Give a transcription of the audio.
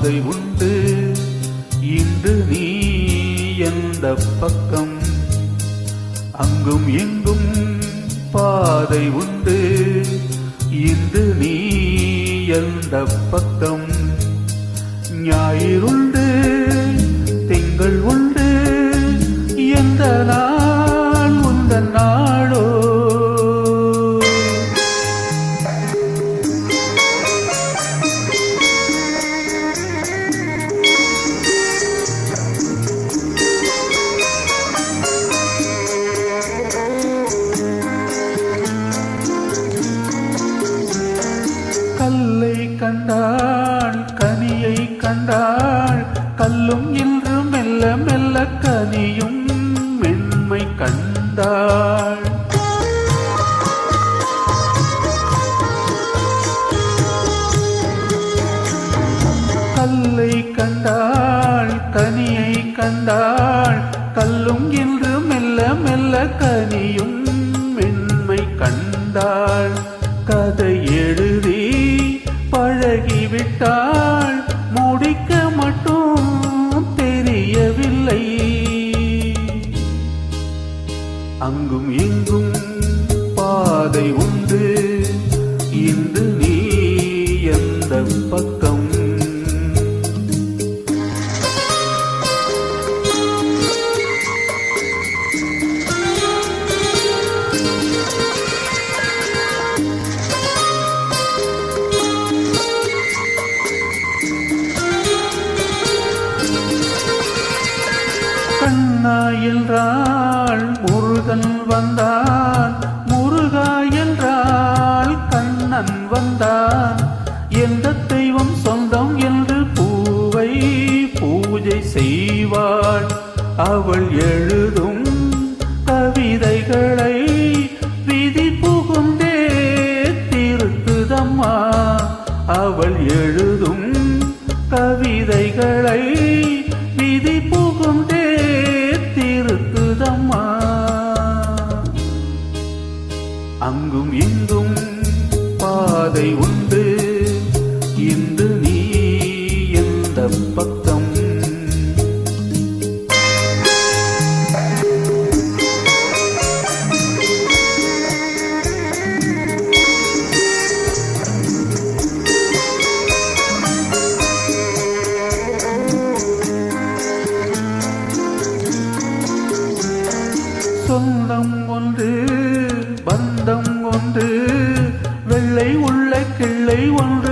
பாதை உண்டு இன்று நீ எந்த பக்கம் அங்கும் எங்கும் பாதை உண்டு இன்று நீ எந்த பக்கம் ஞாயிறுண்டு திங்கள் உண்டு எந்த நாள் உந்தன் நாளோ கல்லை கண்டாள் கனியை கண்டாள் கல்லும் இன்று மெல்ல மெல்ல கனியும் மென்மை கண்டாள் கல்லை கண்டாள் கனியை கண்டாள் கல்லும் இன்று மெல்ல மெல்ல கனியும் மென்மை கண்டாள் கதை எழுதி பழகிவிட்டாள் முடிக்க மட்டும் தெரியவில்லை அங்கும் இங்கும் பாதை உண்டு இன்று நீ எந்த பக்கம் கண்ணா என்றால் முருகன் வந்தான் முருகா என்றால் கண்ணன் வந்தான் எந்த தெய்வம் சொந்தம் என்று பூவை பூஜை செய்வாள் அவள் எழுதும் கவிதைகளை விதி புகுந்தே திருத்துதம்மா அவள் எழுதும் கவிதைகளை விதி புகுந்தே திருத்துதம்மா அங்கும் இங்கும் பாதை உண்டு இன்று நீ எந்த பக்கம் சொந்தம் ஒன்று பந்தம் ஒன்று வெள்ளை உள்ள கிள்ளை ஒன்று